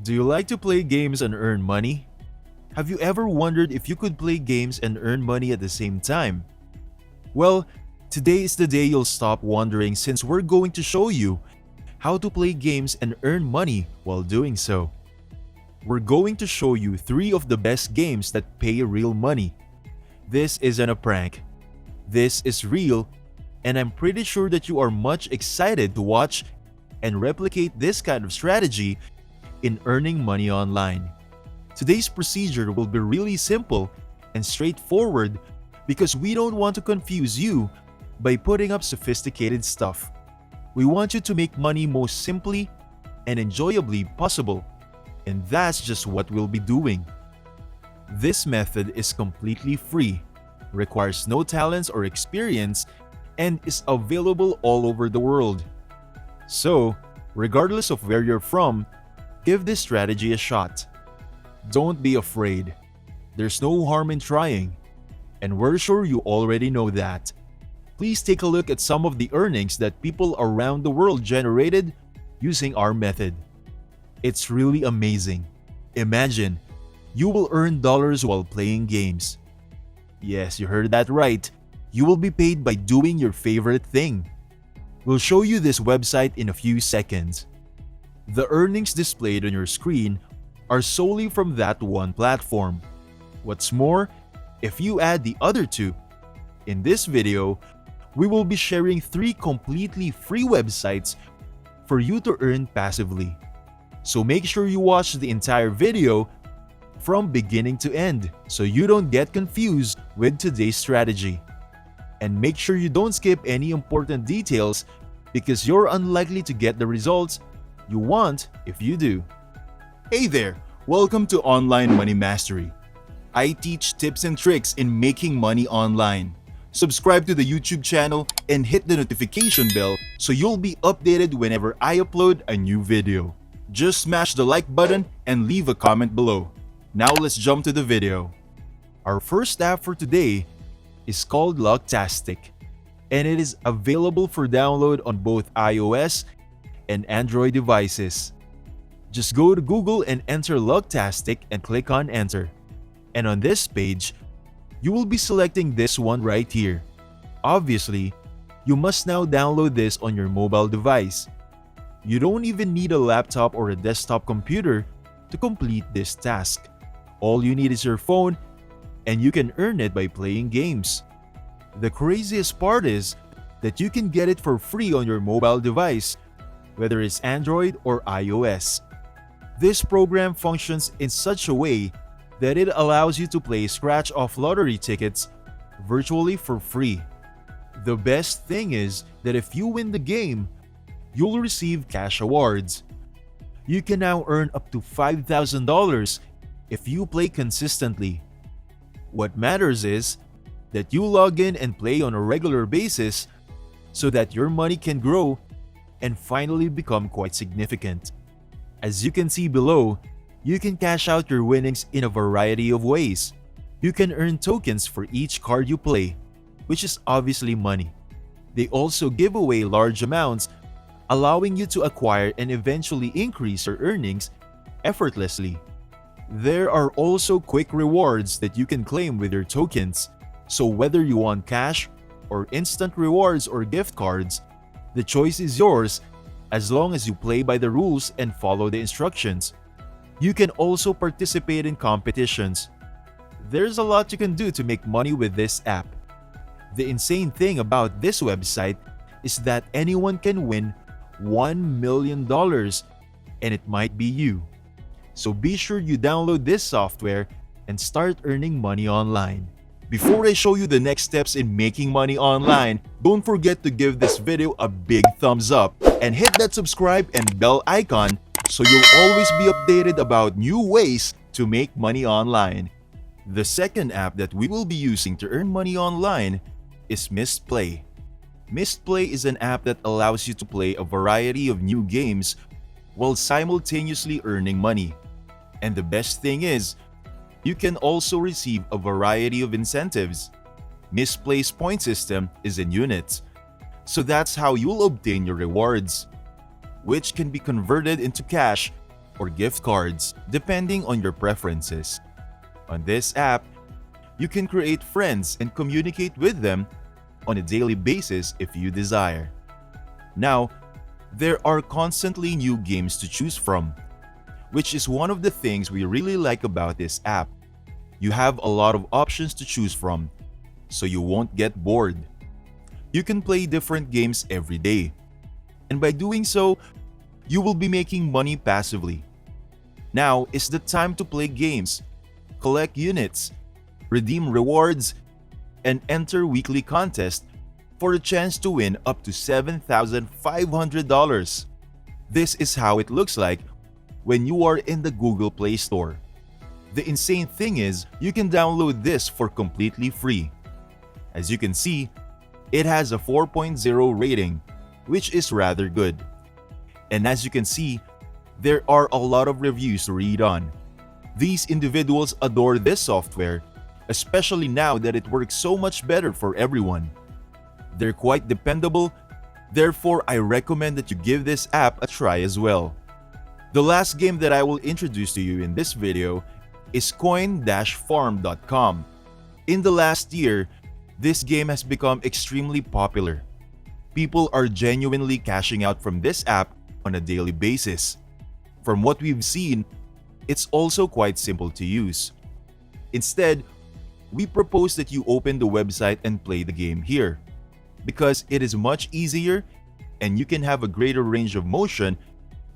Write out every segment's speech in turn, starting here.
Do you like to play games and earn money? Have you ever wondered if you could play games and earn money at the same time? Well, today is the day you'll stop wondering since we're going to show you how to play games and earn money while doing so. We're going to show you 3 of the best games that pay real money. This isn't a prank. This is real, and I'm pretty sure that you are much excited to watch and replicate this kind of strategy in earning money online. Today's procedure will be really simple and straightforward because we don't want to confuse you by putting up sophisticated stuff. We want you to make money most simply and enjoyably possible, and that's just what we'll be doing. This method is completely free, requires no talents or experience, and is available all over the world. So, regardless of where you're from, give this strategy a shot. Don't be afraid. There's no harm in trying, and we're sure you already know that. Please take a look at some of the earnings that people around the world generated using our method. It's really amazing. Imagine, you will earn dollars while playing games. Yes, you heard that right. You will be paid by doing your favorite thing. We'll show you this website in a few seconds. The earnings displayed on your screen are solely from that one platform. What's more, if you add the other 2, in this video, we will be sharing 3 completely free websites for you to earn passively. So make sure you watch the entire video from beginning to end so you don't get confused with today's strategy. And make sure you don't skip any important details because you're unlikely to get the results you want if you do. Hey there! Welcome to Online Money Mastery. I teach tips and tricks in making money online. Subscribe to the YouTube channel and hit the notification bell so you'll be updated whenever I upload a new video. Just smash the like button and leave a comment below. Now let's jump to the video. Our first app for today is called Logtastic, and it is available for download on both iOS and Android devices. Just go to Google and enter Logtastic and click on enter. And on this page, you will be selecting this one right here. Obviously, you must now download this on your mobile device. You don't even need a laptop or a desktop computer to complete this task. All you need is your phone, and you can earn it by playing games. The craziest part is that you can get it for free on your mobile device, whether it's Android or iOS. This program functions in such a way that it allows you to play scratch-off lottery tickets virtually for free. The best thing is that if you win the game, you'll receive cash awards. You can now earn up to $5,000 if you play consistently. What matters is that you log in and play on a regular basis so that your money can grow and finally become quite significant. As you can see below, you can cash out your winnings in a variety of ways. You can earn tokens for each card you play, which is obviously money. They also give away large amounts, allowing you to acquire and eventually increase your earnings effortlessly. There are also quick rewards that you can claim with your tokens, so whether you want cash or instant rewards or gift cards, the choice is yours as long as you play by the rules and follow the instructions. You can also participate in competitions. There's a lot you can do to make money with this app. The insane thing about this website is that anyone can win $1 million, and it might be you. So be sure you download this software and start earning money online. Before I show you the next steps in making money online, don't forget to give this video a big thumbs up and hit that subscribe and bell icon so you'll always be updated about new ways to make money online. The second app that we will be using to earn money online is MissPlay. MissPlay is an app that allows you to play a variety of new games while simultaneously earning money. And the best thing is, you can also receive a variety of incentives. MissPlay's point system is in units, so that's how you'll obtain your rewards, which can be converted into cash or gift cards, depending on your preferences. On this app, you can create friends and communicate with them on a daily basis if you desire. Now, there are constantly new games to choose from, which is one of the things we really like about this app. You have a lot of options to choose from, so you won't get bored. You can play different games every day, and by doing so, you will be making money passively. Now is the time to play games, collect units, redeem rewards, and enter weekly contests for a chance to win up to $7,500. This is how it looks like when you are in the Google Play Store. The insane thing is, you can download this for completely free. As you can see, it has a 4.0 rating, which is rather good. And as you can see, there are a lot of reviews to read on. These individuals adore this software, especially now that it works so much better for everyone. They're quite dependable, therefore I recommend that you give this app a try as well. The last game that I will introduce to you in this video is coin-farm.com. In the last year, this game has become extremely popular. People are genuinely cashing out from this app on a daily basis. From what we've seen, it's also quite simple to use. Instead, we propose that you open the website and play the game here, because it is much easier and you can have a greater range of motion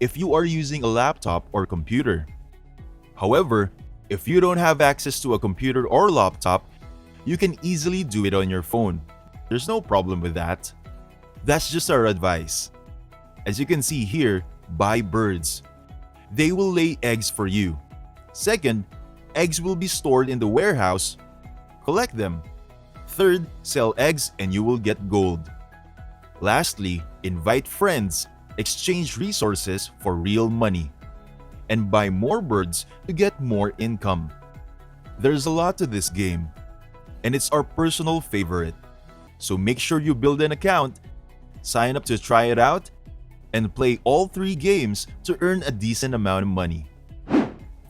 if you are using a laptop or computer. However, if you don't have access to a computer or laptop, you can easily do it on your phone. There's no problem with that. That's just our advice. As you can see here, buy birds. They will lay eggs for you. Second, eggs will be stored in the warehouse. Collect them. Third, sell eggs and you will get gold. Lastly, invite friends, exchange resources for real money, and buy more birds to get more income. There's a lot to this game, and it's our personal favorite. So make sure you build an account, sign up to try it out, and play all 3 games to earn a decent amount of money.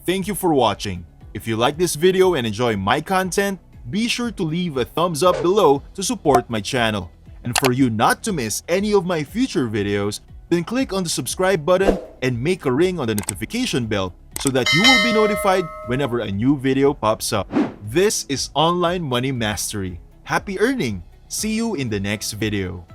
Thank you for watching. If you like this video and enjoy my content, be sure to leave a thumbs up below to support my channel. And for you not to miss any of my future videos, then click on the subscribe button and make a ring on the notification bell so that you will be notified whenever a new video pops up. This is Online Money Mastery. Happy earning! See you in the next video.